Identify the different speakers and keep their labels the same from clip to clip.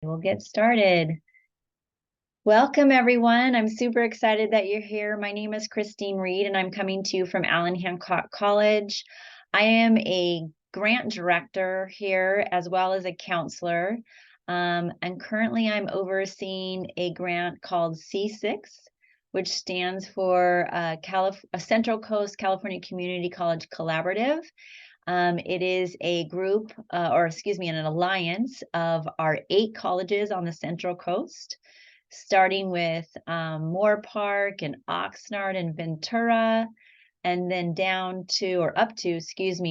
Speaker 1: We'll get started. Welcome, everyone. I'm super excited that you're here. My name is Christine Reed, and I'm coming to you from Allen Hancock College. I am a grant director here, as well as a counselor. And currently, I'm overseeing a grant called C6, which stands for Central Coast California Community College Collaborative. It is a group, an alliance of our 8 colleges on the Central Coast, starting with Moorpark and Oxnard and Ventura, and then up to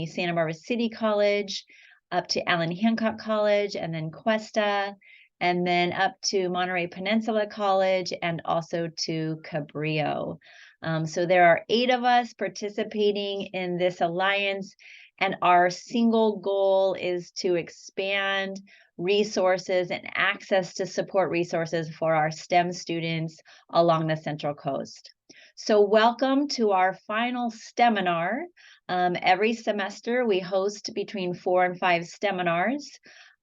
Speaker 1: Santa Barbara City College, up to Allen Hancock College, and then Cuesta, and then up to Monterey Peninsula College, and also to Cabrillo. So there are 8 of us participating in this alliance, and our single goal is to expand resources and access to support resources for our STEM students along the Central Coast. So welcome to our final STEMinar. Every semester we host between 4 and 5 STEMinars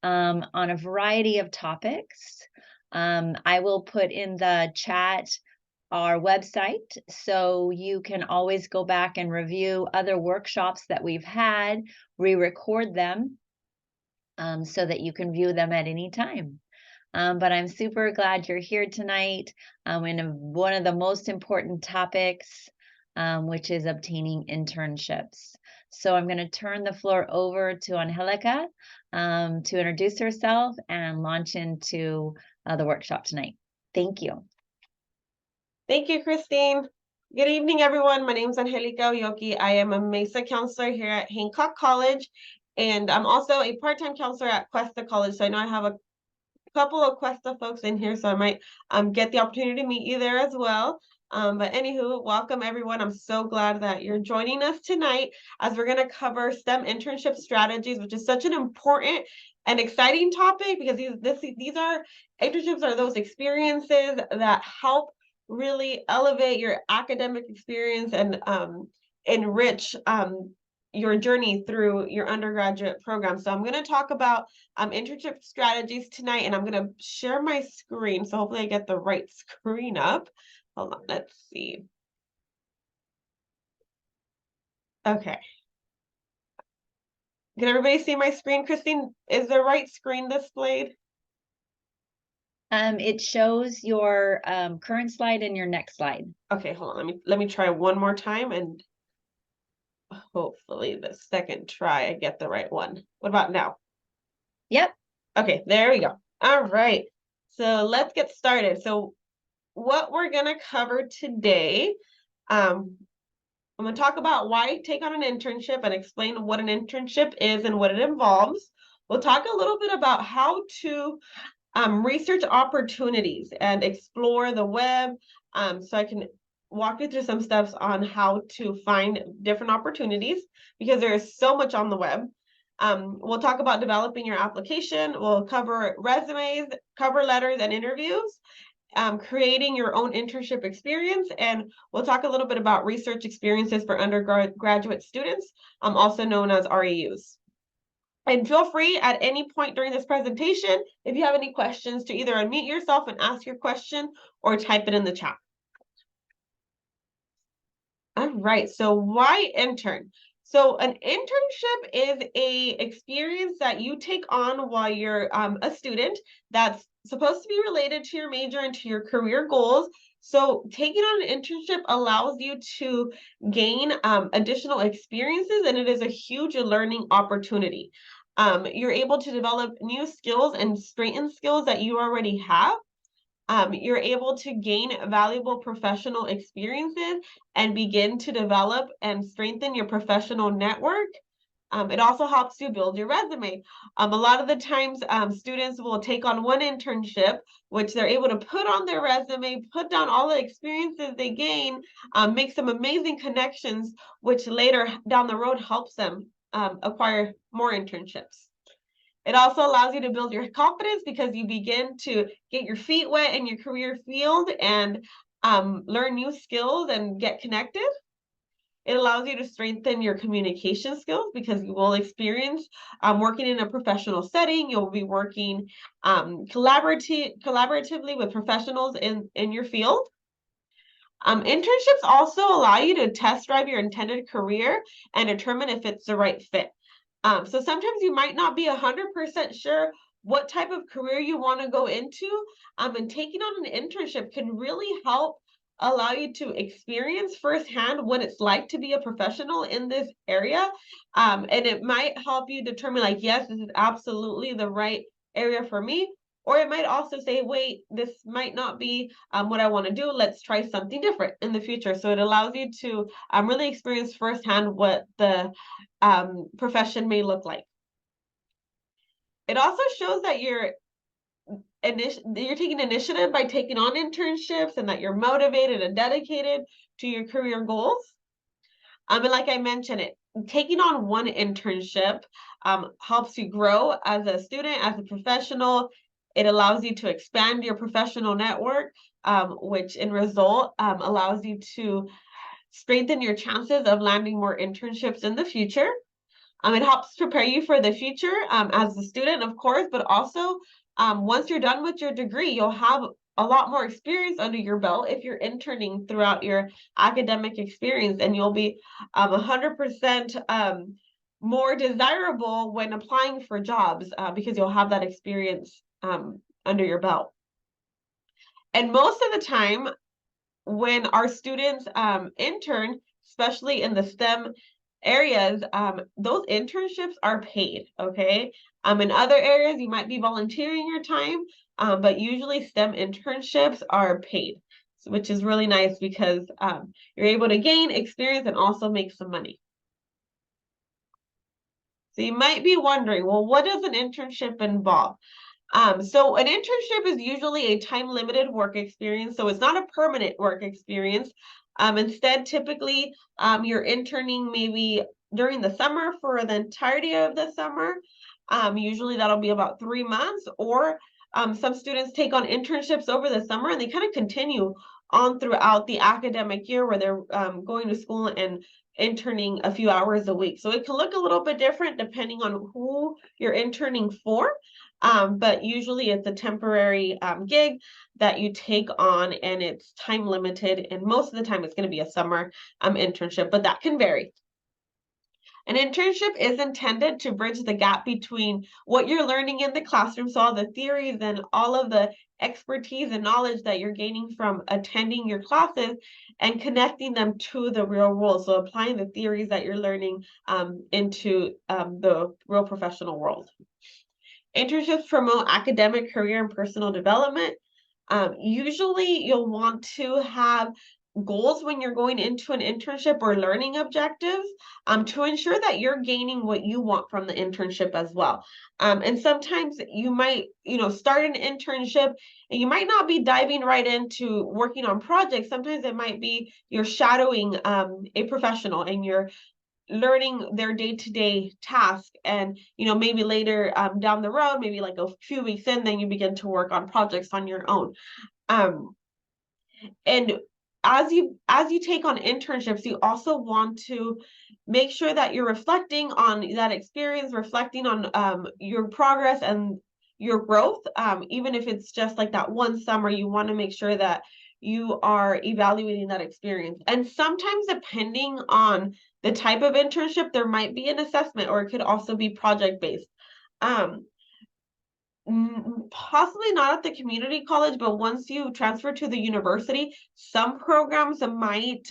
Speaker 1: on a variety of topics. I will put in the chat our website, so you can always go back and review other workshops that we've had, re-record them, so that you can view them at any time. But I'm super glad you're here tonight in one of the most important topics, which is obtaining internships. So I'm going to turn the floor over to Angelica to introduce herself and launch into the workshop tonight. Thank you.
Speaker 2: Thank you, Christine. Good evening, everyone. My name is Angelica Oyoki. I am a MESA counselor here at Hancock College, and I'm also a part-time counselor at Cuesta College. So I know I have a couple of Cuesta folks in here, so I might get the opportunity to meet you there as well. But anywho, welcome everyone. I'm so glad that you're joining us tonight as we're going to cover STEM internship strategies, which is such an important and exciting topic because these are internships are those experiences that help really elevate your academic experience and enrich your journey through your undergraduate program. So I'm going to talk about internship strategies tonight, and I'm going to share my screen. So hopefully I get the right screen up. Hold on, let's see. Okay. Can everybody see my screen? Christine, is the right screen displayed?
Speaker 1: It shows your current slide and your next slide.
Speaker 2: Okay, hold on. Let me try one more time, and hopefully the second try I get the right one. What about now?
Speaker 1: Yep.
Speaker 2: Okay, there we go. All right. So let's get started. So what we're going to cover today, I'm going to talk about why take on an internship and explain what an internship is and what it involves. We'll talk a little bit about how to research opportunities and explore the web. So I can walk you through some steps on how to find different opportunities because there is so much on the web. We'll talk about developing your application. We'll cover resumes, cover letters, and interviews. Creating your own internship experience, and we'll talk a little bit about research experiences for undergraduate students, also known as REUs. And feel free at any point during this presentation, if you have any questions, to either unmute yourself and ask your question or type it in the chat. All right, so why intern? So an internship is a experience that you take on while you're a student that's supposed to be related to your major and to your career goals. So taking on an internship allows you to gain additional experiences, and it is a huge learning opportunity. You're able to develop new skills and strengthen skills that you already have. You're able to gain valuable professional experiences and begin to develop and strengthen your professional network. It also helps you build your resume. A lot of the times, students will take on one internship, which they're able to put on their resume, put down all the experiences they gain, make some amazing connections, which later down the road helps them acquire more internships. It also allows you to build your confidence because you begin to get your feet wet in your career field and learn new skills and get connected. It allows you to strengthen your communication skills because you will experience working in a professional setting. You'll be working collaboratively with professionals in your field. Internships also allow you to test drive your intended career and determine if it's the right fit. So sometimes you might not be 100% sure what type of career you want to go into, and taking on an internship can really help allow you to experience firsthand what it's like to be a professional in this area. And it might help you determine, like, yes, this is absolutely the right area for me. Or it might also say, wait, this might not be what I want to do. Let's try something different in the future. So it allows you to really experience firsthand what the profession may look like. It also shows that you're taking initiative by taking on internships and that you're motivated and dedicated to your career goals. And like I mentioned, taking on one internship helps you grow as a student, as a professional. It allows you to expand your professional network, which in result allows you to strengthen your chances of landing more internships in the future. It helps prepare you for the future as a student, of course, but also once you're done with your degree, you'll have a lot more experience under your belt if you're interning throughout your academic experience, and you'll be 100% more desirable when applying for jobs because you'll have that experience under your belt. And most of the time, when our students intern, especially in the STEM areas, those internships are paid, okay? In other areas, you might be volunteering your time, but usually STEM internships are paid, which is really nice because you're able to gain experience and also make some money. So you might be wondering, well, what does an internship involve? So an internship is usually a time-limited work experience, so it's not a permanent work experience. Instead, typically, you're interning maybe during the summer for the entirety of the summer. Usually that'll be about 3 months, or some students take on internships over the summer and they kind of continue on throughout the academic year where they're going to school and interning a few hours a week. So it can look a little bit different depending on who you're interning for. But usually it's a temporary gig that you take on and it's time limited. And most of the time it's going to be a summer internship, but that can vary. An internship is intended to bridge the gap between what you're learning in the classroom, so all the theories and all of the expertise and knowledge that you're gaining from attending your classes, and connecting them to the real world. So applying the theories that you're learning into the real professional world. Internships promote academic, career, and personal development. Usually you'll want to have goals when you're going into an internship or learning objectives to ensure that you're gaining what you want from the internship as well. And sometimes you might, start an internship and you might not be diving right into working on projects. Sometimes it might be you're shadowing a professional and you're learning their day-to-day task, and maybe later down the road, maybe like a few weeks in, then you begin to work on projects on your own. And as you take on internships, you also want to make sure that you're reflecting on that experience, reflecting on your progress and your growth. Even if it's just like that one summer, you want to make sure that you are evaluating that experience. And sometimes, depending on the type of internship, there might be an assessment, or it could also be project-based. Possibly not at the community college, but once you transfer to the university, some programs might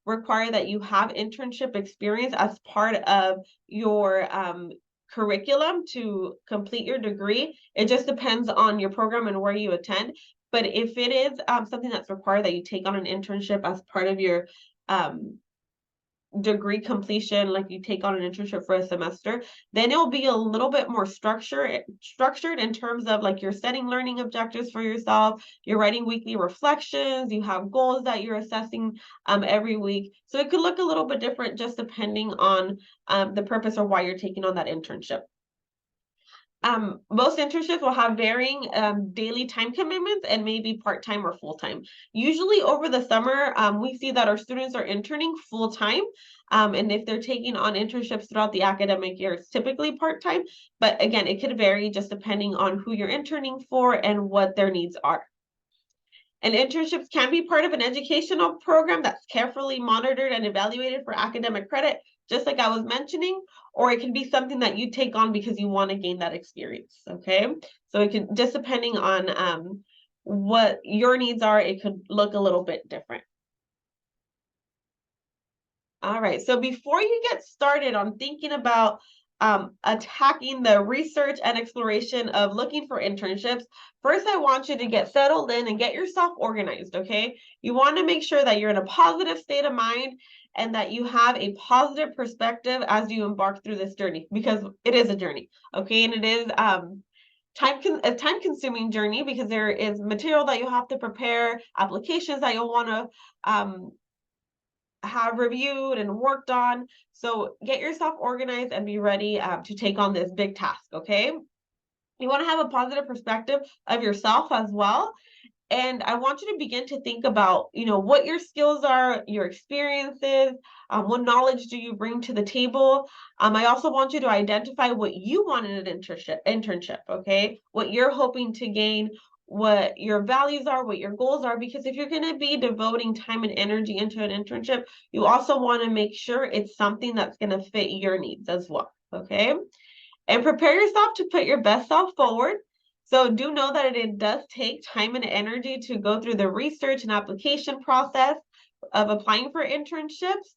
Speaker 2: require that you have internship experience as part of your curriculum to complete your degree. It just depends on your program and where you attend. But if it is something that's required that you take on an internship as part of your degree completion, like you take on an internship for a semester, then it'll be a little bit more structured in terms of like you're setting learning objectives for yourself, you're writing weekly reflections, you have goals that you're assessing every week. So it could look a little bit different just depending on the purpose or why you're taking on that internship. Most internships will have varying daily time commitments and maybe part-time or full-time. Usually over the summer, we see that our students are interning full-time. And if they're taking on internships throughout the academic year, it's typically part-time. But again, it could vary just depending on who you're interning for and what their needs are. And internships can be part of an educational program that's carefully monitored and evaluated for academic credit, just like I was mentioning, or it can be something that you take on because you want to gain that experience. Okay. So it can, just depending on what your needs are, it could look a little bit different. All right, so before you get started on thinking about attacking the research and exploration of looking for internships, first I want you to get settled in and get yourself organized, okay? You want to make sure that you're in a positive state of mind and that you have a positive perspective as you embark through this journey, because it is a journey, okay? And it is a time-consuming journey because there is material that you have to prepare, applications that you'll want to have reviewed and worked on. So get yourself organized and be ready to take on this big task, okay? You want to have a positive perspective of yourself as well. And I want you to begin to think about, what your skills are, your experiences, what knowledge do you bring to the table. I also want you to identify what you want in an internship, okay? What you're hoping to gain, what your values are, what your goals are, because if you're going to be devoting time and energy into an internship, you also want to make sure it's something that's going to fit your needs as well, okay? And prepare yourself to put your best self forward. So do know that it does take time and energy to go through the research and application process of applying for internships.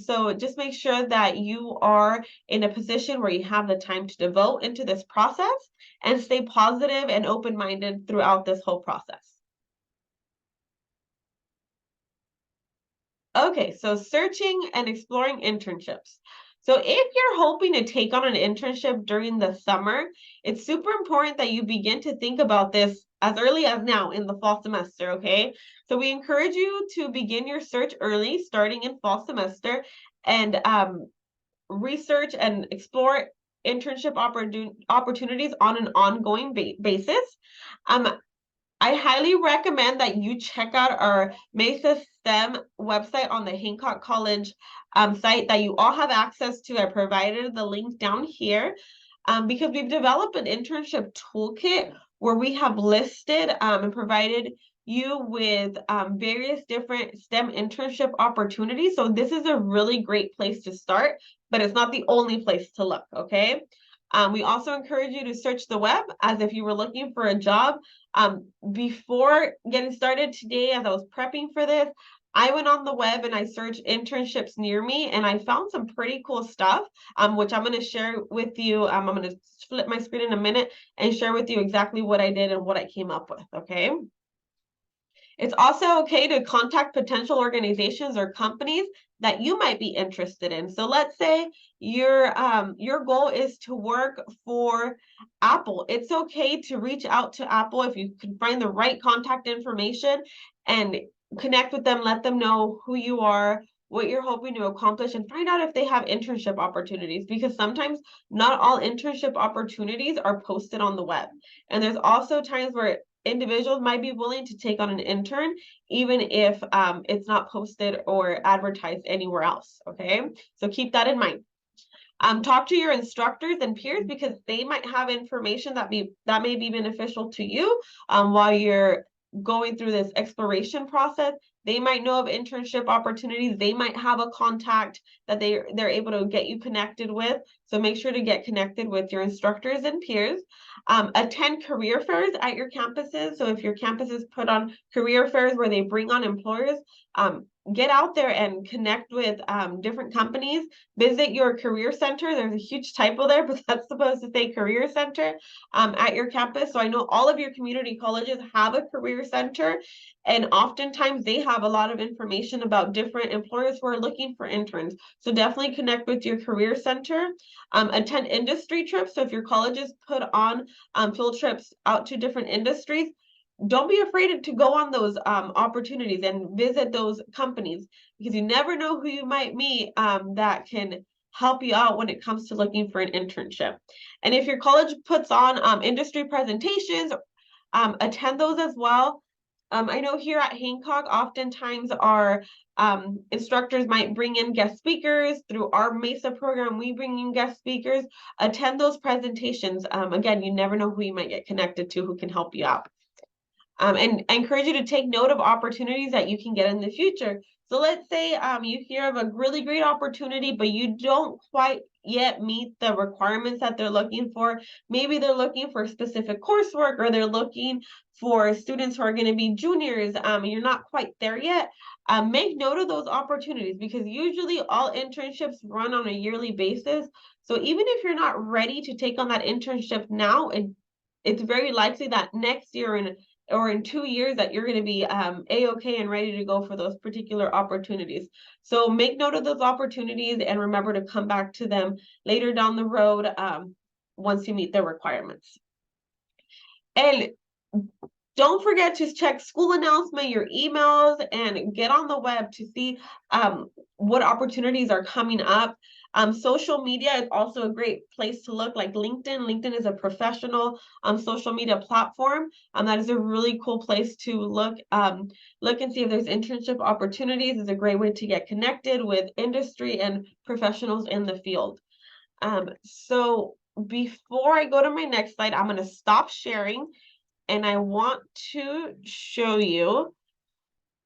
Speaker 2: So just make sure that you are in a position where you have the time to devote into this process and stay positive and open-minded throughout this whole process. Okay, so searching and exploring internships. So if you're hoping to take on an internship during the summer, it's super important that you begin to think about this as early as now in the fall semester, okay? So we encourage you to begin your search early, starting in fall semester, and research and explore internship opportunities on an ongoing basis. Um, I highly recommend that you check out our Mesa STEM website on the Hancock College site that you all have access to. I provided the link down here because we've developed an internship toolkit where we have listed and provided you with various different STEM internship opportunities. So this is a really great place to start, but it's not the only place to look, okay? We also encourage you to search the web as if you were looking for a job. Before getting started today, as I was prepping for this, I went on the web and I searched internships near me, and I found some pretty cool stuff, which I'm going to share with you. I'm going to flip my screen in a minute and share with you exactly what I did and what I came up with, okay? It's also okay to contact potential organizations or companies that you might be interested in. So let's say your goal is to work for Apple. It's okay to reach out to Apple if you can find the right contact information and connect with them, let them know who you are, what you're hoping to accomplish, and find out if they have internship opportunities, because sometimes not all internship opportunities are posted on the web. And there's also times where individuals might be willing to take on an intern, even if it's not posted or advertised anywhere else, okay? So keep that in mind. Talk to your instructors and peers because they might have information that may be beneficial to you while you're going through this exploration process. They might know of internship opportunities. They might have a contact that they're able to get you connected with. So make sure to get connected with your instructors and peers. Attend career fairs at your campuses. So if your campuses put on career fairs where they bring on employers, get out there and connect with different companies. Visit your career center. There's a huge typo there, but that's supposed to say career center at your campus. So I know all of your community colleges have a career center, and oftentimes they have a lot of information about different employers who are looking for interns. So definitely connect with your career center. Attend industry trips. So if your colleges put on field trips out to different industries, don't be afraid to go on those opportunities and visit those companies, because you never know who you might meet that can help you out when it comes to looking for an internship. And if your college puts on industry presentations, attend those as well. I know here at Hancock, oftentimes our instructors might bring in guest speakers. Through our MESA program, we bring in guest speakers. Attend those presentations. Again, you never know who you might get connected to who can help you out. And I encourage you to take note of opportunities that you can get in the future. So let's say you hear of a really great opportunity, but you don't quite yet meet the requirements that they're looking for. Maybe they're looking for specific coursework, or they're looking for students who are going to be juniors. You're not quite there yet. Make note of those opportunities, because usually all internships run on a yearly basis. So even if you're not ready to take on that internship now, it's very likely that next year or in 2 years that you're going to be a-okay and ready to go for those particular opportunities. So make note of those opportunities and remember to come back to them later down the road once you meet the requirements. And don't forget to check school announcement, your emails, and get on the web to see what opportunities are coming up. Social media is also a great place to look, like LinkedIn. LinkedIn is a professional social media platform. That is a really cool place to look and see if there's internship opportunities. It's a great way to get connected with industry and professionals in the field. So before I go to my next slide, I'm going to stop sharing. And I want to show you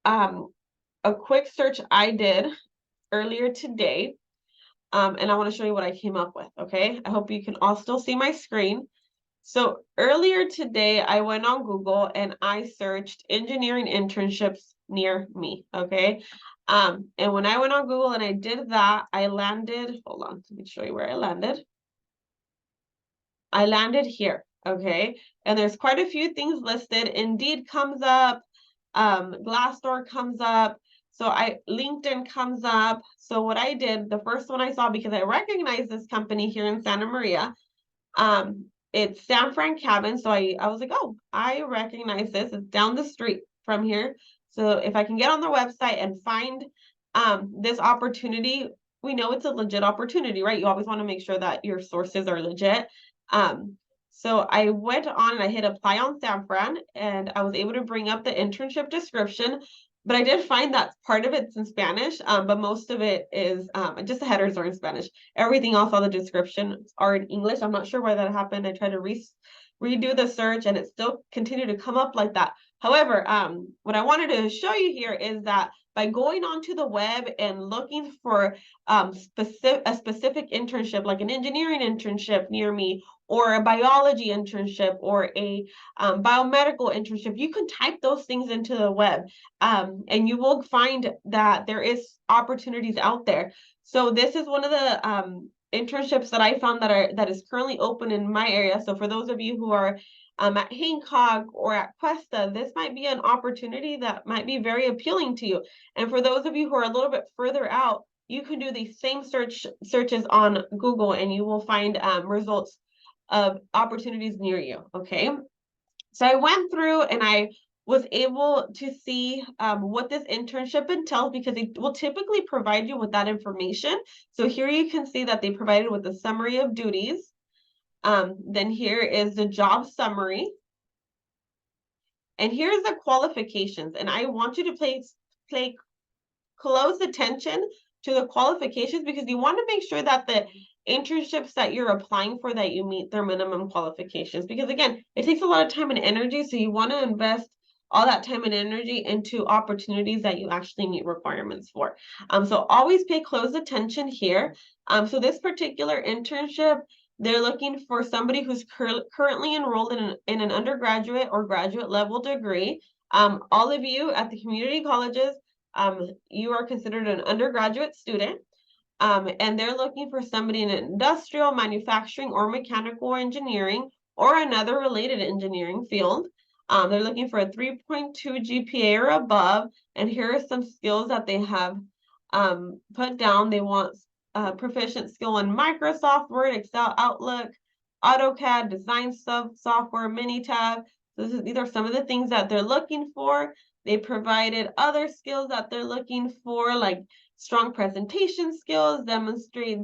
Speaker 2: a quick search I did earlier today. And I want to show you what I came up with, okay? I hope you can all still see my screen. So earlier today, I went on Google and I searched engineering internships near me, okay? And when I went on Google and I did that, I landed, hold on, let me show you where I landed. I landed here. Okay, and there's quite a few things listed. Indeed comes up, Glassdoor comes up, so LinkedIn comes up. So what I did, the first one I saw, because I recognize this company here in Santa Maria, it's San Fran Cabin. So I was like, oh, I recognize this. It's down the street from here. So if I can get on their website and find this opportunity, we know it's a legit opportunity, right? You always want to make sure that your sources are legit. So I went on and I hit apply on San Fran, and I was able to bring up the internship description, but I did find that part of it's in Spanish, but most of it is just the headers are in Spanish. Everything else on the description are in English. I'm not sure why that happened. I tried to redo the search and it still continued to come up like that. However, what I wanted to show you here is that by going onto the web and looking for a specific internship, like an engineering internship near me, or a biology internship, or a biomedical internship, you can type those things into the web, and you will find that there is opportunities out there. So this is one of the internships that I found that is currently open in my area. So for those of you who are at Hancock or at Cuesta, this might be an opportunity that might be very appealing to you. And for those of you who are a little bit further out, you can do these same searches on Google, and you will find results of opportunities near you. Okay, so I went through and I was able to see what this internship entails, because they will typically provide you with that information. So here you can see that they provided with a summary of duties. Then here is the job summary. And here's the qualifications. And I want you to pay close attention to the qualifications, because you want to make sure that the internships that you're applying for, that you meet their minimum qualifications. Because again, it takes a lot of time and energy. So you want to invest all that time and energy into opportunities that you actually meet requirements for. So always pay close attention here. So this particular internship, they're looking for somebody who's currently enrolled in an undergraduate or graduate level degree. All of you at the community colleges, you are considered an undergraduate student. And they're looking for somebody in industrial, manufacturing, or mechanical engineering, or another related engineering field. They're looking for a 3.2 GPA or above. And here are some skills that they have put down. They want proficient skill in Microsoft Word, Excel, Outlook, AutoCAD, design software, Minitab. These are some of the things that they're looking for. They provided other skills that they're looking for, like strong presentation skills, demonstrate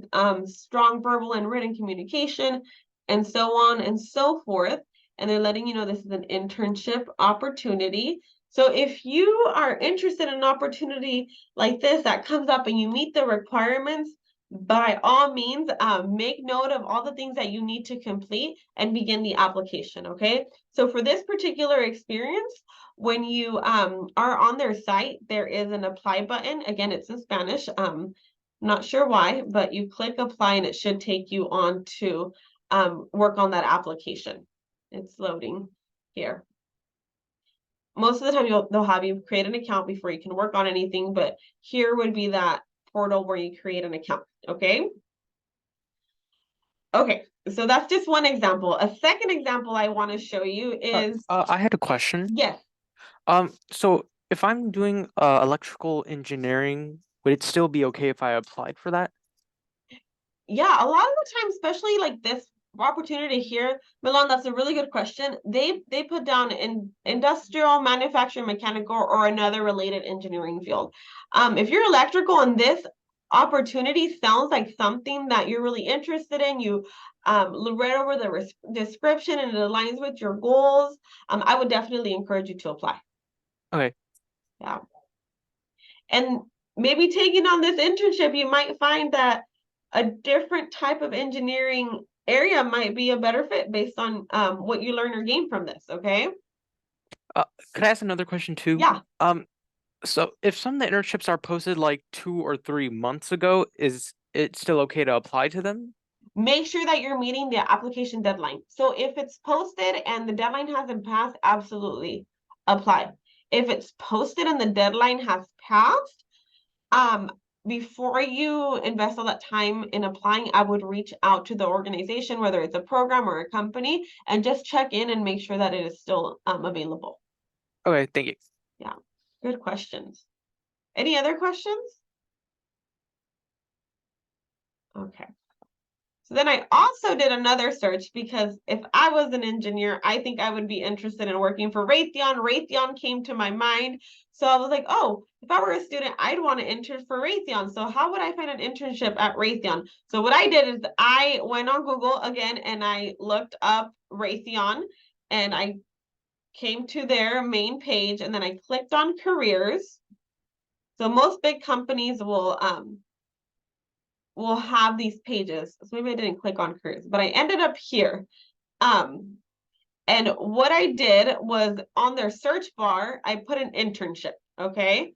Speaker 2: strong verbal and written communication, and so on and so forth. And they're letting you know this is an internship opportunity. So if you are interested in an opportunity like this that comes up and you meet the requirements, by all means, make note of all the things that you need to complete and begin the application, okay? So for this particular experience, when you are on their site, there is an apply button. Again, it's in Spanish. Not sure why, but you click apply and it should take you on to work on that application. It's loading here. Most of the time they'll have you create an account before you can work on anything, but here would be that portal where you create an account, okay? Okay, so that's just one example. A second example I want to show you is,
Speaker 3: I had a question.
Speaker 2: yes,
Speaker 3: So if I'm doing electrical engineering, would it still be okay if I applied for that?
Speaker 2: yeah, a lot of the time, especially like this opportunity here, Milan, that's a really good question. They put down in industrial, manufacturing, mechanical, or another related engineering field. If you're electrical and this opportunity sounds like something that you're really interested in, you read over the description and it aligns with your goals, I would definitely encourage you to apply.
Speaker 3: Okay.
Speaker 2: Yeah. And maybe taking on this internship, you might find that a different type of engineering area might be a better fit based on what you learn or gain from this, okay?
Speaker 3: Could I ask another question too?
Speaker 2: Yeah.
Speaker 3: So if some of the internships are posted like 2 or 3 months ago, is it still okay to apply to them?
Speaker 2: Make sure that you're meeting the application deadline. So if it's posted and the deadline hasn't passed, absolutely apply. If it's posted and the deadline has passed, before you invest all that time in applying, I would reach out to the organization, whether it's a program or a company, and just check in and make sure that it is still available.
Speaker 3: Okay, thank you.
Speaker 2: Yeah, good questions. Any other questions? Okay. So then I also did another search because if I was an engineer, I think I would be interested in working for Raytheon. Raytheon came to my mind. So I was like, oh, if I were a student, I'd want to intern for Raytheon. So how would I find an internship at Raytheon? So what I did is I went on Google again and I looked up Raytheon and I came to their main page and then I clicked on careers. So most big companies will have these pages. So maybe I didn't click on careers, but I ended up here. And what I did was on their search bar, I put an internship, okay?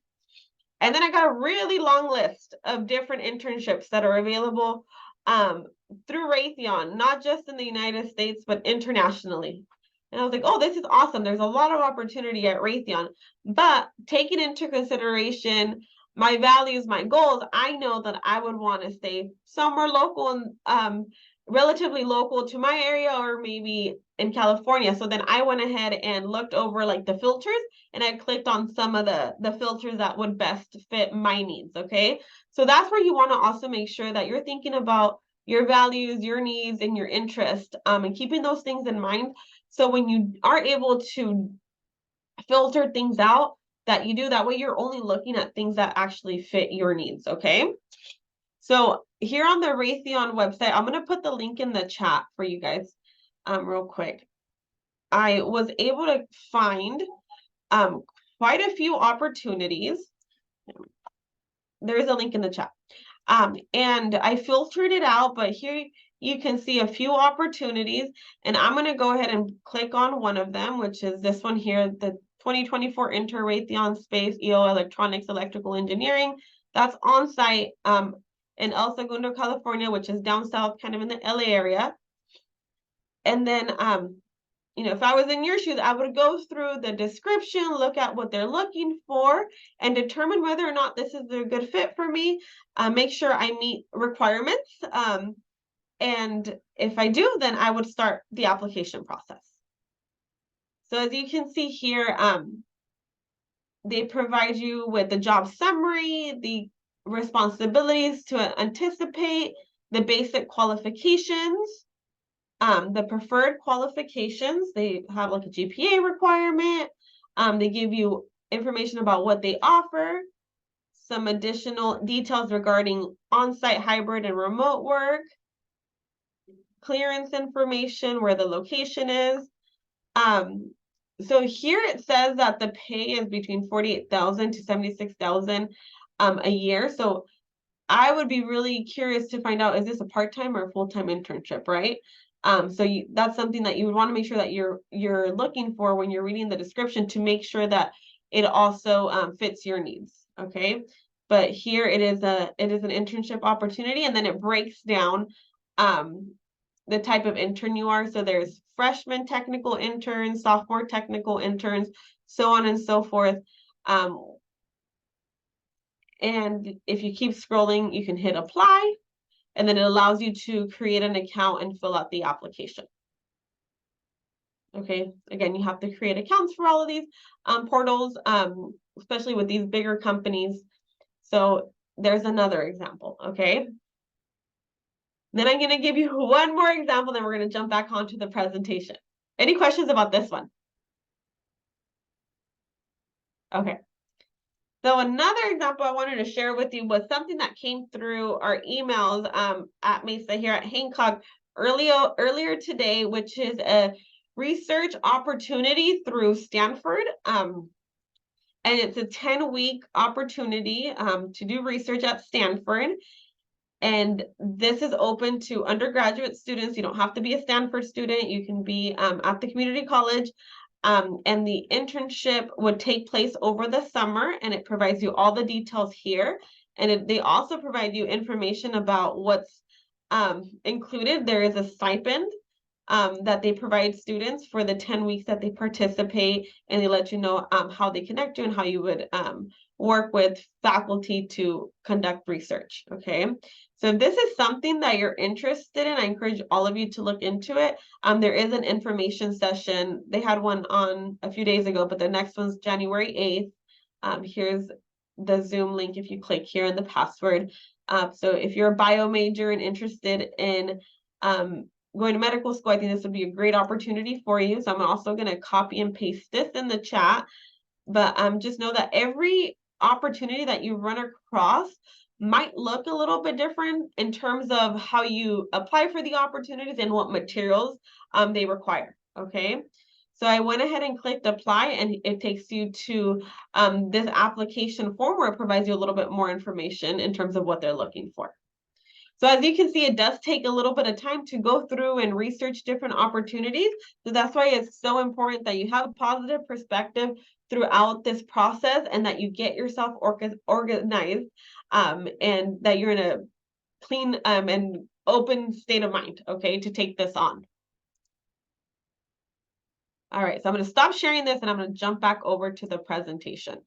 Speaker 2: And then I got a really long list of different internships that are available through Raytheon, not just in the United States, but internationally. And I was like, oh, this is awesome. There's a lot of opportunity at Raytheon. But taking into consideration my values, my goals, I know that I would want to stay somewhere local and relatively local to my area or maybe in California. So then I went ahead and looked over like the filters and I clicked on some of the filters that would best fit my needs, okay? So that's where you want to also make sure that you're thinking about your values, your needs, and your interest, and keeping those things in mind. So when you are able to filter things out, that you do that way, you're only looking at things that actually fit your needs, okay? So here on the Raytheon website, I'm going to put the link in the chat for you guys real quick. I was able to find quite a few opportunities. There's a link in the chat. And I filtered it out, but here you can see a few opportunities. And I'm going to go ahead and click on one of them, which is this one here, the 2024 Inter-Raytheon Space EO Electronics Electrical Engineering. That's on site in El Segundo, California, which is down south, kind of in the LA area. And then, you know, if I was in your shoes, I would go through the description, look at what they're looking for, and determine whether or not this is a good fit for me. Make sure I meet requirements. And if I do, then I would start the application process. So as you can see here, they provide you with the job summary, the responsibilities to anticipate, the basic qualifications, the preferred qualifications. They have like a GPA requirement. They give you information about what they offer. some additional details regarding on-site, hybrid, and remote work, clearance information, where the location is. So here it says that the pay is between 48,000 to 76,000 a year. So I would be really curious to find out, is this a part-time or a full-time internship, right? So that's something that you would want to make sure that you're looking for when you're reading the description, to make sure that it also fits your needs. Okay, but here it is an internship opportunity, and then it breaks down the type of intern you are. So there's freshman technical interns, sophomore technical interns, so on and so forth. And if you keep scrolling, you can hit apply, and then it allows you to create an account and fill out the application. Okay, again, you have to create accounts for all of these portals, especially with these bigger companies. So there's another example, okay? Then I'm gonna give you one more example, then we're gonna jump back onto the presentation. Any questions about this one? Okay. So another example I wanted to share with you was something that came through our emails at Mesa here at Hancock earlier today, which is a research opportunity through Stanford. And it's a 10-week opportunity to do research at Stanford. And this is open to undergraduate students. You don't have to be a Stanford student. You can be at the community college. And the internship would take place over the summer, and it provides you all the details here. And they also provide you information about what's included. There is a stipend that they provide students for the 10 weeks that they participate, and they let you know how they connect you and how you would work with faculty to conduct research. Okay, so if this is something that you're interested in, I encourage all of you to look into it. There is an information session. They had one on a few days ago, but the next one's January 8th. Here's the Zoom link if you click here, and the password. So if you're a bio major and interested in going to medical school, I think this would be a great opportunity for you. So I'm also going to copy and paste this in the chat. But just know that every opportunity that you run across might look a little bit different in terms of how you apply for the opportunities and what materials they require. Okay, so I went ahead and clicked apply, and it takes you to this application form where it provides you a little bit more information in terms of what they're looking for. So as you can see, it does take a little bit of time to go through and research different opportunities. So that's why it's so important that you have a positive perspective throughout this process, and that you get yourself organized, and that you're in a clean and open state of mind, okay, to take this on. All right, so I'm going to stop sharing this, and I'm going to jump back over to the presentation.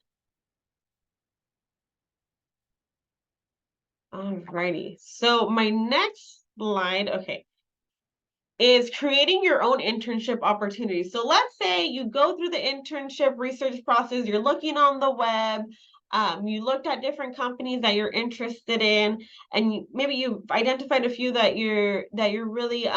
Speaker 2: All righty, so my next slide, okay, is creating your own internship opportunities. So let's say you go through the internship research process, you're looking on the web, you looked at different companies that you're interested in, and maybe you've identified a few that you're really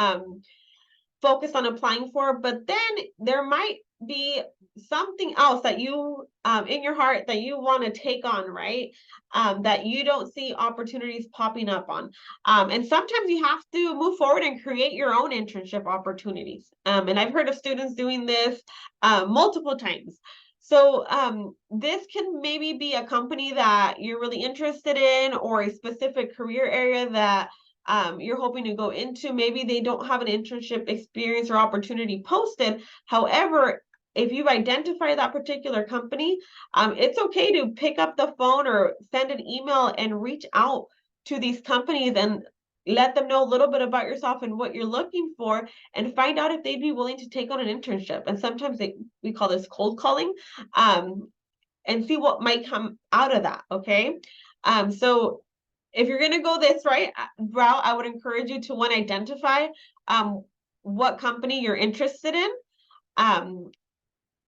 Speaker 2: focused on applying for, but then there might be something else that you in your heart that you want to take on, right? That you don't see opportunities popping up on. And sometimes you have to move forward and create your own internship opportunities. And I've heard of students doing this multiple times. So this can maybe be a company that you're really interested in, or a specific career area that you're hoping to go into. Maybe they don't have an internship experience or opportunity posted. However, if you've identified that particular company, it's okay to pick up the phone or send an email and reach out to these companies and let them know a little bit about yourself and what you're looking for, and find out if they'd be willing to take on an internship. And sometimes we call this cold calling, and see what might come out of that, okay? So if you're going to go this route, I would encourage you to, one, identify what company you're interested in,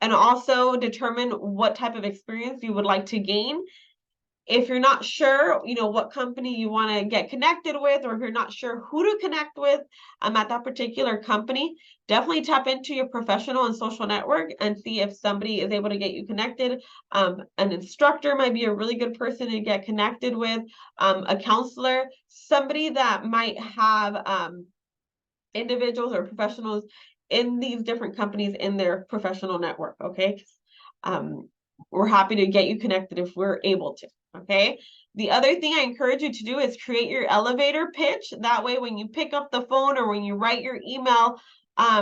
Speaker 2: and also determine what type of experience you would like to gain. If you're not sure, what company you want to get connected with, or if you're not sure who to connect with at that particular company, definitely tap into your professional and social network and see if somebody is able to get you connected. An instructor might be a really good person to get connected with, a counselor, somebody that might have individuals or professionals in these different companies in their professional network, okay? We're happy to get you connected if we're able to, okay? The other thing I encourage you to do is create your elevator pitch. That way, when you pick up the phone or when you write your email,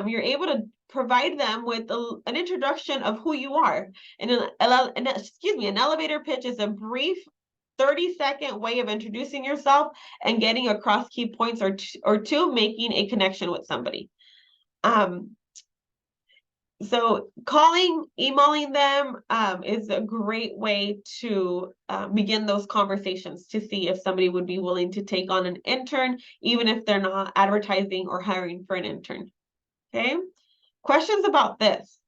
Speaker 2: you're able to provide them with an introduction of who you are. And an elevator pitch is a brief 30-second way of introducing yourself and getting across key points or two, making a connection with somebody. So calling, emailing them is a great way to begin those conversations to see if somebody would be willing to take on an intern, even if they're not advertising or hiring for an intern. Okay, questions about this?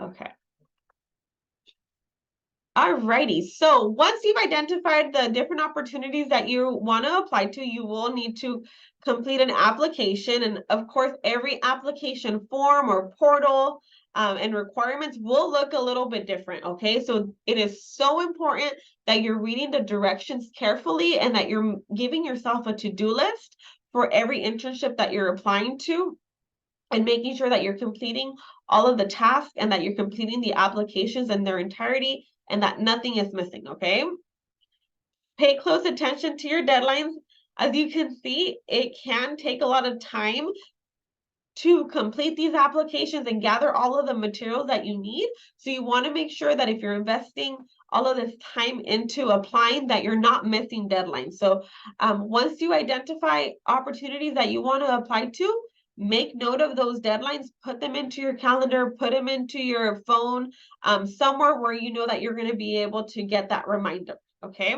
Speaker 2: Okay. Alrighty, so once you've identified the different opportunities that you want to apply to, you will need to complete an application. And of course, every application form or portal and requirements will look a little bit different, okay? So it is so important that you're reading the directions carefully and that you're giving yourself a to-do list for every internship that you're applying to, and making sure that you're completing all of the tasks and that you're completing the applications in their entirety and that nothing is missing, okay? Pay close attention to your deadlines. As you can see, it can take a lot of time to complete these applications and gather all of the materials that you need. So you want to make sure that if you're investing all of this time into applying, that you're not missing deadlines. So once you identify opportunities that you want to apply to, make note of those deadlines, put them into your calendar, put them into your phone, somewhere where you know that you're going to be able to get that reminder, okay?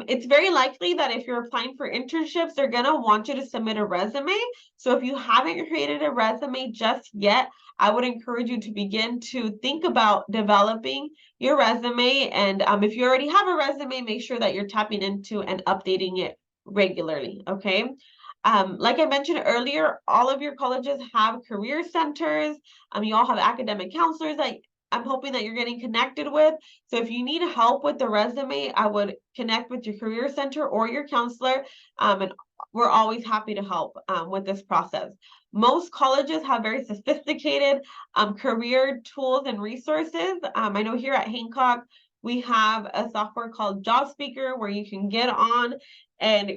Speaker 2: It's very likely that if you're applying for internships, they're going to want you to submit a resume. So if you haven't created a resume just yet, I would encourage you to begin to think about developing your resume. And if you already have a resume, make sure that you're tapping into and updating it regularly, okay? Like I mentioned earlier, all of your colleges have career centers. You all have academic counselors that I'm hoping that you're getting connected with. So if you need help with the resume, I would connect with your career center or your counselor. And we're always happy to help with this process. Most colleges have very sophisticated career tools and resources. I know here at Hancock, we have a software called JobSpeaker where you can get on and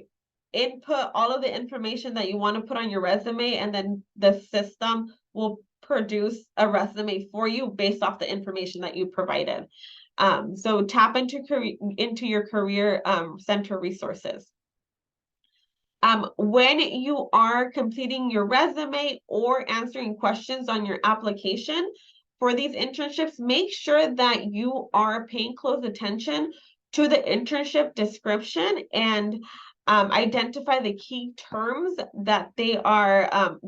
Speaker 2: input all of the information that you want to put on your resume, and then the system will produce a resume for you based off the information that you provided. So tap into your career center resources. When you are completing your resume or answering questions on your application for these internships, make sure that you are paying close attention to the internship description and identify the key terms that they are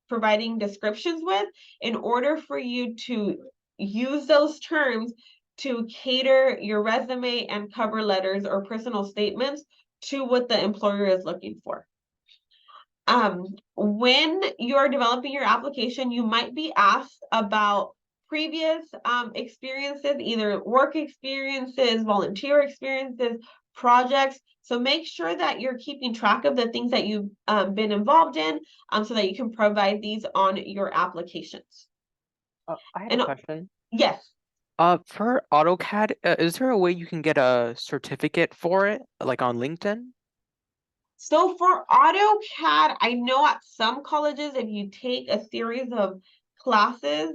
Speaker 2: providing descriptions with in order for you to use those terms to cater your resume and cover letters or personal statements to what the employer is looking for. When you're developing your application, you might be asked about previous experiences, either work experiences, volunteer experiences, projects. So make sure that you're keeping track of the things that you've been involved in so that you can provide these on your applications.
Speaker 3: I have a question.
Speaker 2: Yes.
Speaker 3: For AutoCAD, is there a way you can get a certificate for it, like on LinkedIn?
Speaker 2: So for AutoCAD, I know at some colleges, if you take a series of classes,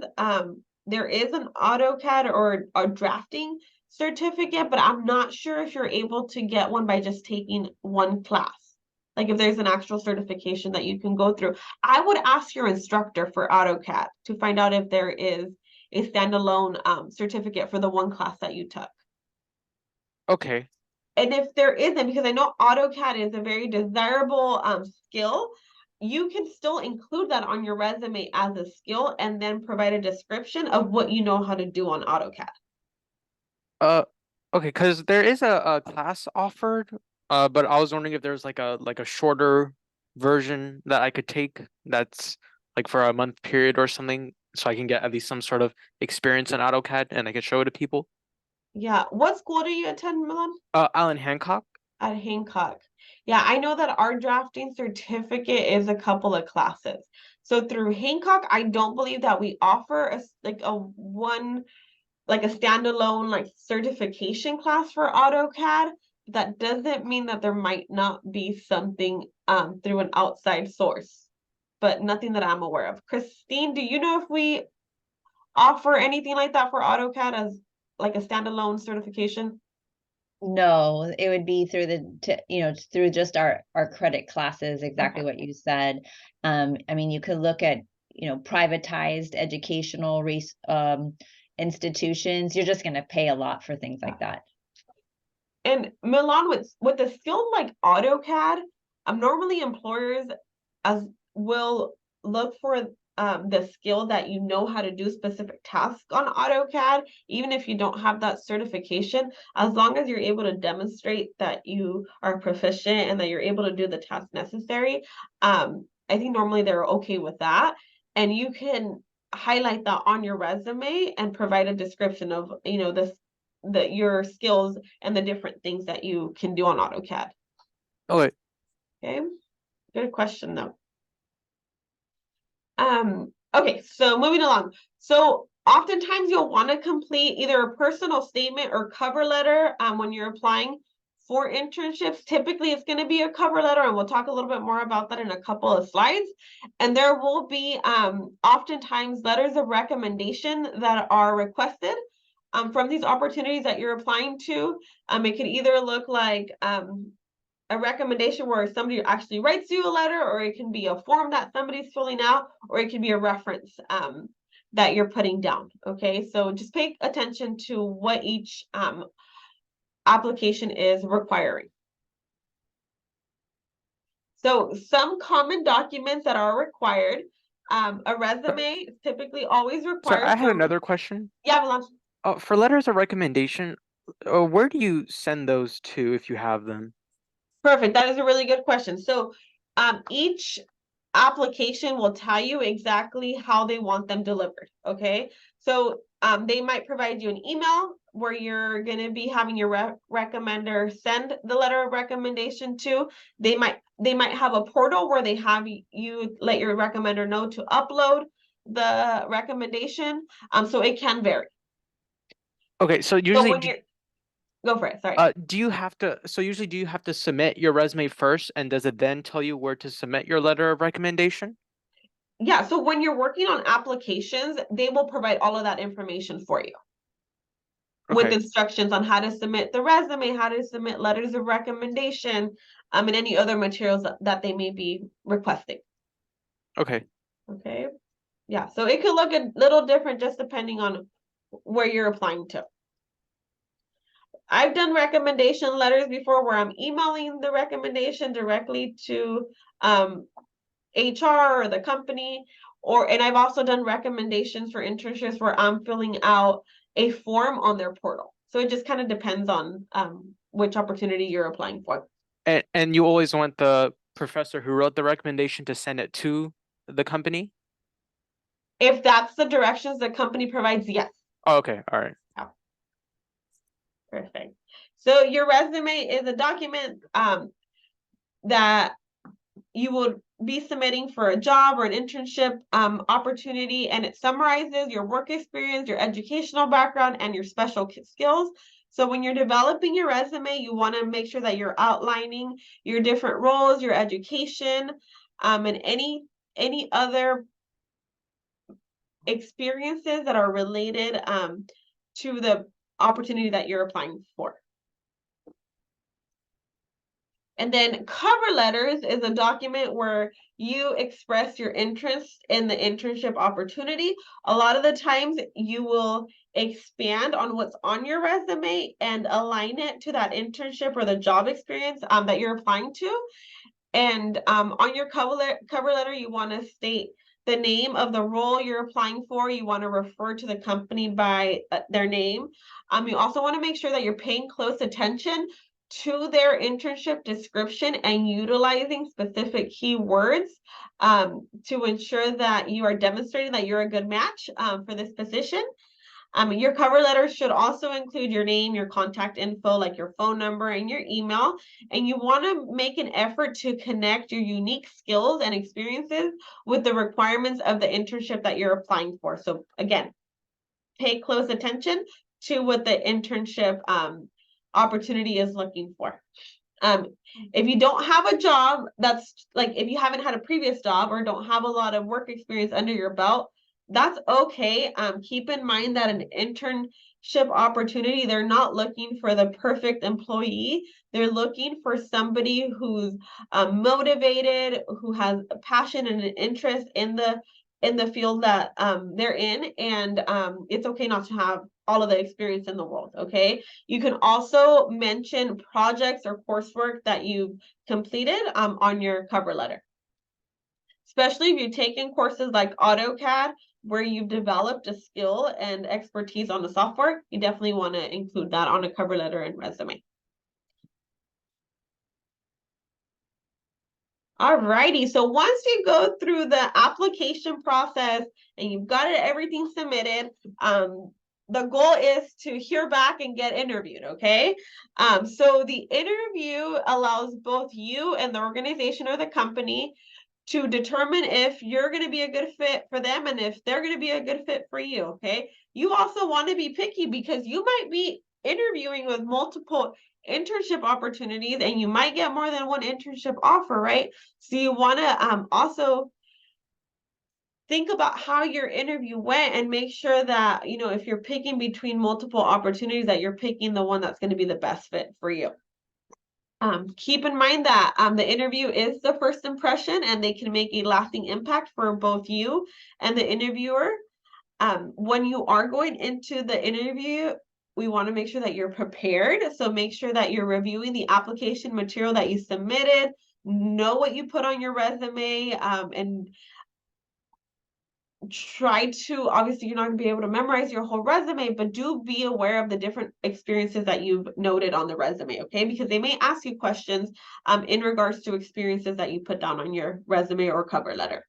Speaker 2: there is an AutoCAD or a drafting certificate, but I'm not sure if you're able to get one by just taking one class. Like if there's an actual certification that you can go through. I would ask your instructor for AutoCAD to find out if there is a standalone certificate for the one class that you took.
Speaker 3: Okay.
Speaker 2: And if there isn't, because I know AutoCAD is a very desirable skill, you can still include that on your resume as a skill and then provide a description of what you know how to do on AutoCAD.
Speaker 3: Okay, because there is a class offered, but I was wondering if there's like a shorter version that I could take that's like for a month period or something, so I can get at least some sort of experience in AutoCAD and I can show it to people.
Speaker 2: Yeah, what school do you attend, Milan?
Speaker 3: Alan Hancock.
Speaker 2: At Hancock. Yeah, I know that our drafting certificate is a couple of classes. So through Hancock, I don't believe that we offer a standalone like certification class for AutoCAD. That doesn't mean that there might not be something through an outside source, but nothing that I'm aware of. Christine, do you know if we offer anything like that for AutoCAD as like a standalone certification?
Speaker 1: No, it would be through through just our credit classes, exactly
Speaker 2: Okay.
Speaker 1: what you said. I mean, you could look at, privatized educational institutions. You're just going to pay a lot for things like that.
Speaker 2: And Milan, with a skill like AutoCAD, normally employers as will look for the skill that you know how to do specific tasks on AutoCAD, even if you don't have that certification, as long as you're able to demonstrate that you are proficient and that you're able to do the tasks necessary. I think normally they're okay with that. And you can highlight that on your resume and provide a description of, your skills and the different things that you can do on AutoCAD.
Speaker 3: Okay.
Speaker 2: Okay, good question though. Okay, so moving along. So oftentimes you'll want to complete either a personal statement or cover letter when you're applying for internships. Typically it's going to be a cover letter, and we'll talk a little bit more about that in a couple of slides. And there will be oftentimes letters of recommendation that are requested from these opportunities that you're applying to. It could either look like a recommendation where somebody actually writes you a letter, or it can be a form that somebody's filling out, or it can be a reference that you're putting down. Okay, so just pay attention to what each application is requiring. So some common documents that are required, a resume is typically always
Speaker 3: Sorry,
Speaker 2: required.
Speaker 3: I had another question.
Speaker 2: Yeah, Milan.
Speaker 3: For letters of recommendation, where do you send those to if you have them?
Speaker 2: Perfect. That is a really good question. So each application will tell you exactly how they want them delivered. Okay. So they might provide you an email where you're going to be having your recommender send the letter of recommendation to. They might have a portal where they have you let your recommender know to upload the recommendation. So it can vary.
Speaker 3: Okay, so
Speaker 2: So
Speaker 3: usually
Speaker 2: when you're go for it. Sorry.
Speaker 3: do you have to, so usually do you have to submit your resume first, and does it then tell you where to submit your letter of recommendation?
Speaker 2: Yeah, so when you're working on applications, they will provide all of that information for you with
Speaker 3: Okay,
Speaker 2: instructions on how to submit the resume, how to submit letters of recommendation, and any other materials that they may be requesting.
Speaker 3: okay.
Speaker 2: Okay. Yeah, so it could look a little different just depending on where you're applying to. I've done recommendation letters before where I'm emailing the recommendation directly to HR or the company, and I've also done recommendations for internships where I'm filling out a form on their portal. So it just kind of depends on which opportunity you're applying for.
Speaker 3: And you always want the professor who wrote the recommendation to send it to the company?
Speaker 2: If that's the directions the company provides, yes.
Speaker 3: Oh, okay, all right.
Speaker 2: Yeah. Perfect. So your resume is a document that you would be submitting for a job or an internship opportunity, and it summarizes your work experience, your educational background, and your special skills. So when you're developing your resume, you want to make sure that you're outlining your different roles, your education, and any other experiences that are related to the opportunity that you're applying for. And then cover letters is a document where you express your interest in the internship opportunity. A lot of the times you will expand on what's on your resume and align it to that internship or the job experience that you're applying to. And on your cover letter, you want to state the name of the role you're applying for. You want to refer to the company by their name. You also want to make sure that you're paying close attention to their internship description and utilizing specific keywords to ensure that you are demonstrating that you're a good match for this position. Your cover letter should also include your name, your contact info, like your phone number and your email. And you want to make an effort to connect your unique skills and experiences with the requirements of the internship that you're applying for. So again, pay close attention to what the internship opportunity is looking for. If you don't have a job, that's like if you haven't had a previous job or don't have a lot of work experience under your belt, that's okay. Keep in mind that an internship opportunity, they're not looking for the perfect employee. They're looking for somebody who's motivated, who has a passion and an interest in the field that they're in, and it's okay not to have all of the experience in the world. Okay, you can also mention projects or coursework that you've completed on your cover letter, especially if you've taken courses like AutoCAD where you've developed a skill and expertise on the software. You definitely want to include that on a cover letter and resume. Alrighty, so once you go through the application process and you've got everything submitted, the goal is to hear back and get interviewed, okay? So the interview allows both you and the organization or the company to determine if you're going to be a good fit for them and if they're going to be a good fit for you, okay? You also want to be picky because you might be interviewing with multiple internship opportunities and you might get more than one internship offer, right? So you want to also think about how your interview went and make sure that, you know, if you're picking between multiple opportunities, that you're picking the one that's going to be the best fit for you. Keep in mind that the interview is the first impression and they can make a lasting impact for both you and the interviewer. When you are going into the interview, we want to make sure that you're prepared. So make sure that you're reviewing the application material that you submitted, know what you put on your resume, and try to, obviously you're not going to be able to memorize your whole resume, but do be aware of the different experiences that you've noted on the resume, okay? Because they may ask you questions in regards to experiences that you put down on your resume or cover letter.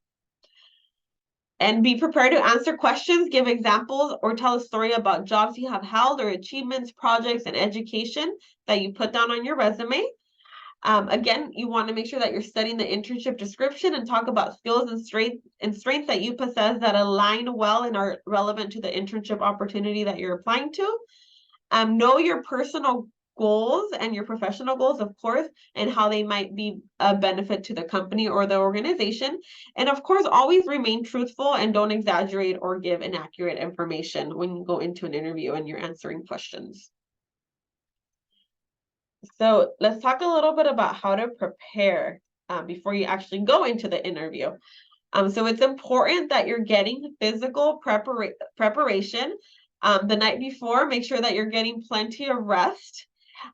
Speaker 2: And be prepared to answer questions, give examples, or tell a story about jobs you have held or achievements, projects, and education that you put down on your resume. Again, you want to make sure that you're studying the internship description and talk about skills and strengths that you possess that align well and are relevant to the internship opportunity that you're applying to. Know your personal goals and your professional goals, of course, and how they might be a benefit to the company or the organization. And of course, always remain truthful and don't exaggerate or give inaccurate information when you go into an interview and you're answering questions. So let's talk a little bit about how to prepare before you actually go into the interview. So it's important that you're getting physical preparation the night before. Make sure that you're getting plenty of rest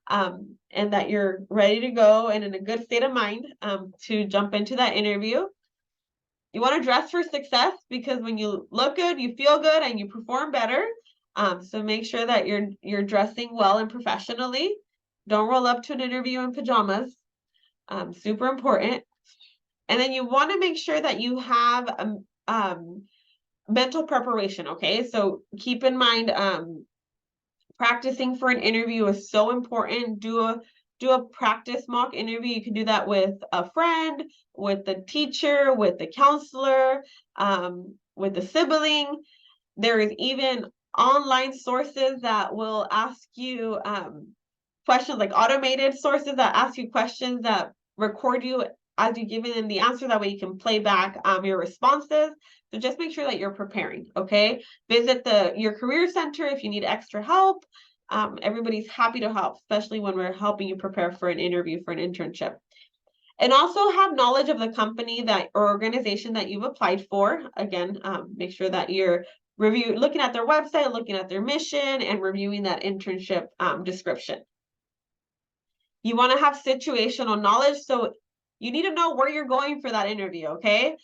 Speaker 2: and that you're ready to go and in a good state of mind to jump into that interview. You want to dress for success because when you look good, you feel good and you perform better. So make sure that you're dressing well and professionally. Don't roll up to an interview in pajamas. Super important. And then you want to make sure that you have mental preparation, okay? So keep in mind, practicing for an interview is so important. Do a practice mock interview. You can do that with a friend, with the teacher, with the counselor, with a sibling. There is even online sources that will ask you questions, like automated sources that ask you questions that record you as you give them the answer. That way you can play back your responses. So just make sure that you're preparing, okay? Visit your career center if you need extra help. Everybody's happy to help, especially when we're helping you prepare for an interview for an internship. And also have knowledge of the company that or organization that you've applied for. Again, make sure that you're looking at their website, looking at their mission, and reviewing that internship description. You want to have situational knowledge. So you need to know where you're going for that interview, okay?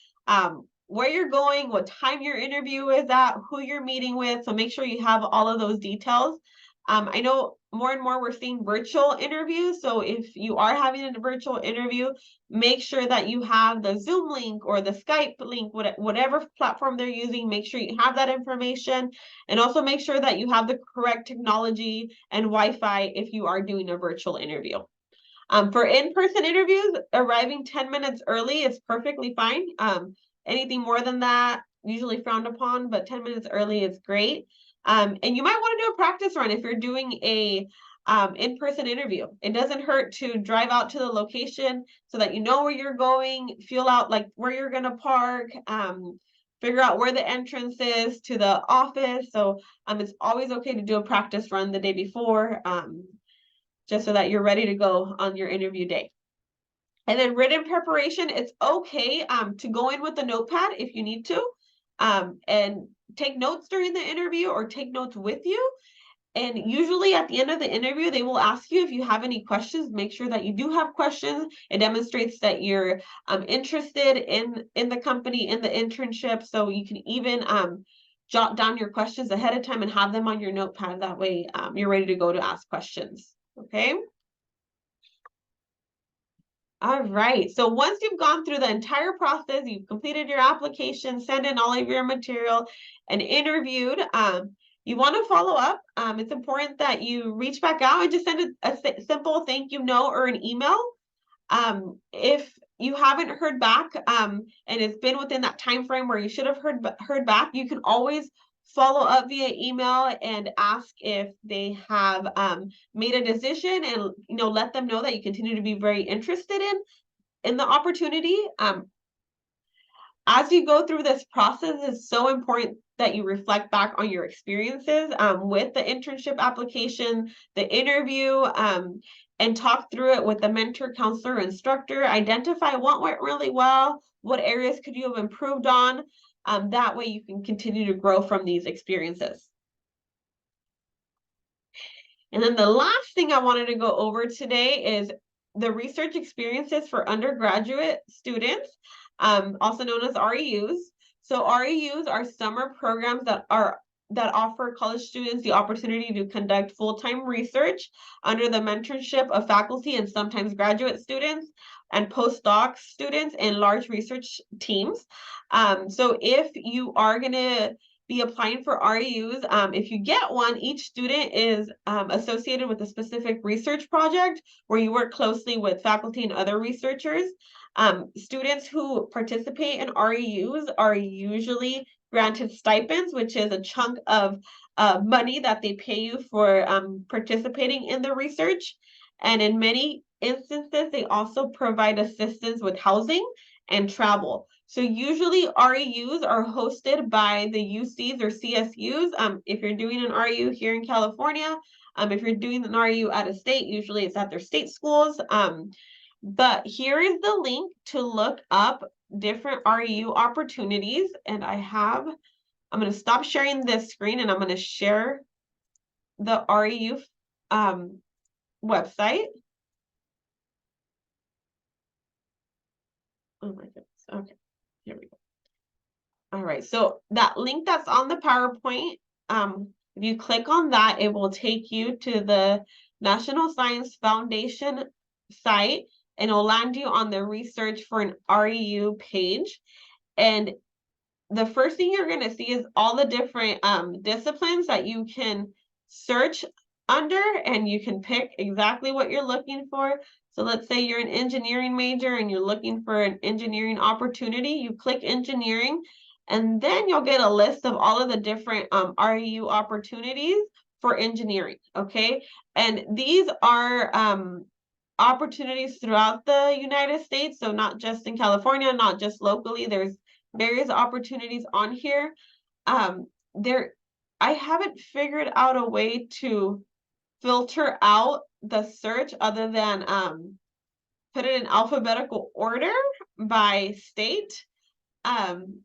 Speaker 2: Where you're going, what time your interview is at, who you're meeting with. So make sure you have all of those details. I know more and more we're seeing virtual interviews. So if you are having a virtual interview, make sure that you have the Zoom link or the Skype link, whatever platform they're using, make sure you have that information. And also make sure that you have the correct technology and Wi-Fi if you are doing a virtual interview. For in-person interviews, arriving 10 minutes early is perfectly fine. Anything more than that, usually frowned upon, but 10 minutes early is great. And you might want to do a practice run if you're doing a in-person interview. It doesn't hurt to drive out to the location so that you know where you're going, feel out like where you're going to park, figure out where the entrance is to the office. So it's always okay to do a practice run the day before, just so that you're ready to go on your interview day. And then written preparation, it's okay to go in with a notepad if you need to, and take notes during the interview or take notes with you. And usually at the end of the interview, they will ask you if you have any questions. Make sure that you do have questions. It demonstrates that you're interested in the company, in the internship. So you can even jot down your questions ahead of time and have them on your notepad. That way you're ready to go to ask questions. Okay. All right. So once you've gone through the entire process, you've completed your application, sent in all of your material, and interviewed, you want to follow up. It's important that you reach back out and just send a simple thank you note or an email. If you haven't heard back, and it's been within that time frame where you should have heard back, you can always follow up via email and ask if they have made a decision, and let them know that you continue to be very interested in the opportunity. As you go through this process, it's so important that you reflect back on your experiences with the internship application, the interview, and talk through it with the mentor, counselor, or instructor. Identify what went really well, what areas could you have improved on. That way you can continue to grow from these experiences. And then the last thing I wanted to go over today is the research experiences for undergraduate students, also known as REUs. So REUs are summer programs that offer college students the opportunity to conduct full-time research under the mentorship of faculty and sometimes graduate students and postdoc students in large research teams. So if you are going to be applying for REUs, if you get one, each student is associated with a specific research project where you work closely with faculty and other researchers. Students who participate in REUs are usually granted stipends, which is a chunk of money that they pay you for participating in the research. And in many instances, they also provide assistance with housing and travel. So usually REUs are hosted by the UCs or CSUs. If you're doing an REU here in California, if you're doing an REU out of state, usually it's at their state schools. But here is the link to look up different REU opportunities. And I'm going to stop sharing this screen and I'm going to share the REU website. Oh my goodness. Okay, here we go. All right, so that link that's on the PowerPoint, if you click on that, it will take you to the National Science Foundation site, and it'll land you on the research for an REU page. And the first thing you're going to see is all the different disciplines that you can search under, and you can pick exactly what you're looking for. So let's say you're an engineering major and you're looking for an engineering opportunity. You click engineering, and then you'll get a list of all of the different REU opportunities for engineering, okay? And these are opportunities throughout the United States, so not just in California, not just locally. There's various opportunities on here. I haven't figured out a way to filter out the search other than put it in alphabetical order by state.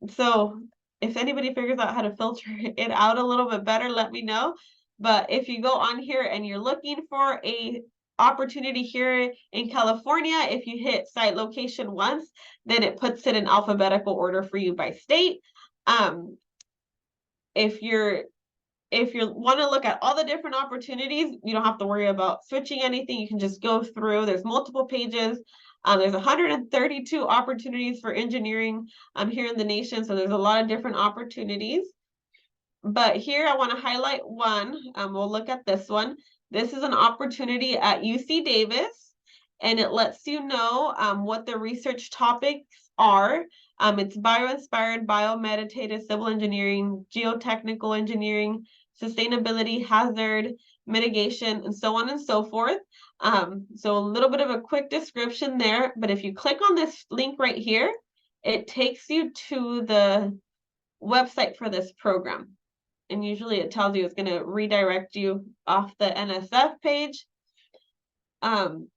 Speaker 2: So if anybody figures out how to filter it out a little bit better, let me know. But if you go on here and you're looking for a opportunity here in California, if you hit site location once, then it puts it in alphabetical order for you by state. If you want to look at all the different opportunities, you don't have to worry about switching anything. You can just go through. There's multiple pages. There's 132 opportunities for engineering here in the nation. So there's a lot of different opportunities. But here I want to highlight one. We'll look at this one. This is an opportunity at UC Davis, and it lets you know what the research topics are. It's bio-inspired, biomeditative, civil engineering, geotechnical engineering, sustainability, hazard mitigation, and so on and so forth. So a little bit of a quick description there, but if you click on this link right here, it takes you to the website for this program. And usually it tells you it's going to redirect you off the NSF page. Oh,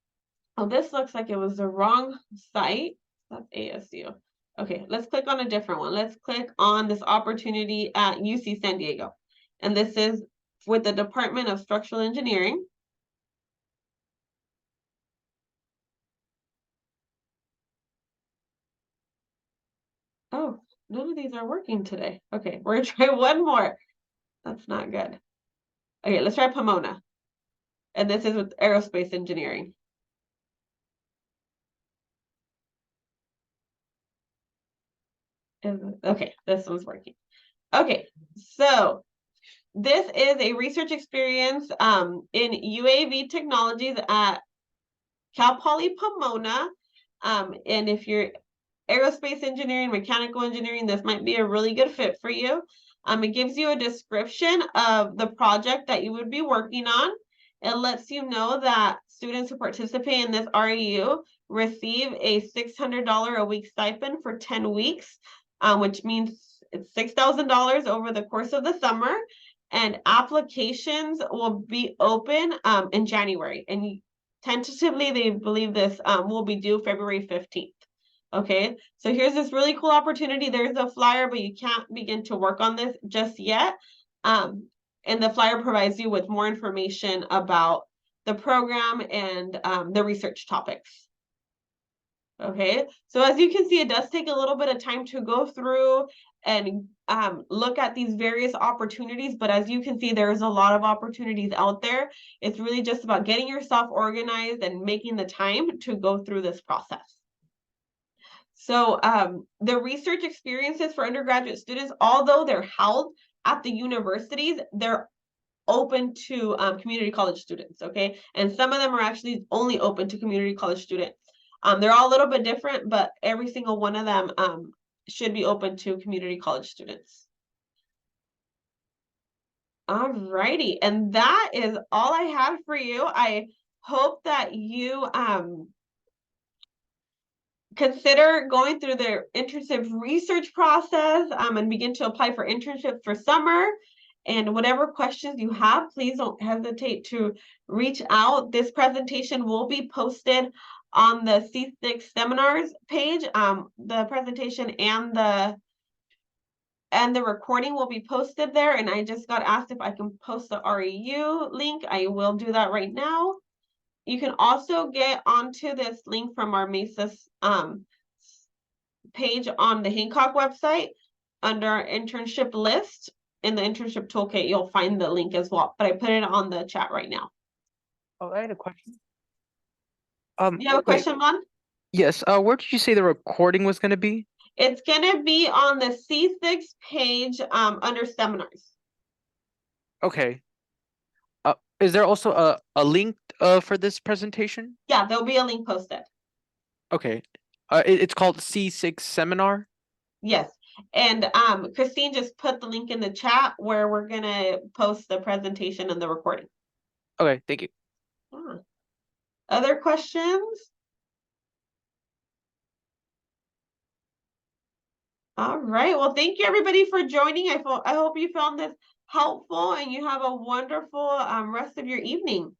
Speaker 2: this looks like it was the wrong site. That's ASU. Okay, let's click on a different one. Let's click on this opportunity at UC San Diego. And this is with the Department of Structural Engineering. Oh, none of these are working today. Okay, we're gonna try one more. That's not good. Okay, let's try Pomona. And this is with aerospace engineering. Okay, this one's working. Okay, so this is a research experience in UAV technologies at Cal Poly Pomona. And if you're aerospace engineering, mechanical engineering, this might be a really good fit for you. It gives you a description of the project that you would be working on. It lets you know that students who participate in this REU receive a $600 a week stipend for 10 weeks, which means it's $6,000 over the course of the summer. And applications will be open in January. And tentatively, they believe this will be due February 15th. Okay, so here's this really cool opportunity. There's a flyer, but you can't begin to work on this just yet. And the flyer provides you with more information about the program and the research topics. Okay, so as you can see, it does take a little bit of time to go through and look at these various opportunities, but as you can see, there's a lot of opportunities out there. It's really just about getting yourself organized and making the time to go through this process. So the research experiences for undergraduate students, although they're held at the universities, they're open to community college students, okay? And some of them are actually only open to community college students. They're all a little bit different, but every single one of them should be open to community college students. All righty, and that is all I have for you. I hope that you consider going through the internship research process and begin to apply for internships for summer. And whatever questions you have, please don't hesitate to reach out. This presentation will be posted on the C6 seminars page. The presentation and the recording will be posted there. And I just got asked if I can post the REU link. I will do that right now. You can also get onto this link from our MESA's page on the Hancock website under our internship list. In the internship toolkit, you'll find the link as well, but I put it on the chat right now.
Speaker 3: Oh, I had a question.
Speaker 2: You have a question, Vaughn?
Speaker 3: Yes. Where did you say the recording was going to be?
Speaker 2: It's going to be on the C6 page under seminars.
Speaker 3: Okay. Is there also a link for this presentation?
Speaker 2: Yeah, there'll be a link posted.
Speaker 3: Okay. It's called C6 seminar?
Speaker 2: Yes. And Christine just put the link in the chat where we're going to post the presentation and the recording.
Speaker 3: Okay, thank you.
Speaker 2: Yeah. Other questions? All right. Well, thank you everybody for joining. I hope you found this helpful and you have a wonderful rest of your evening.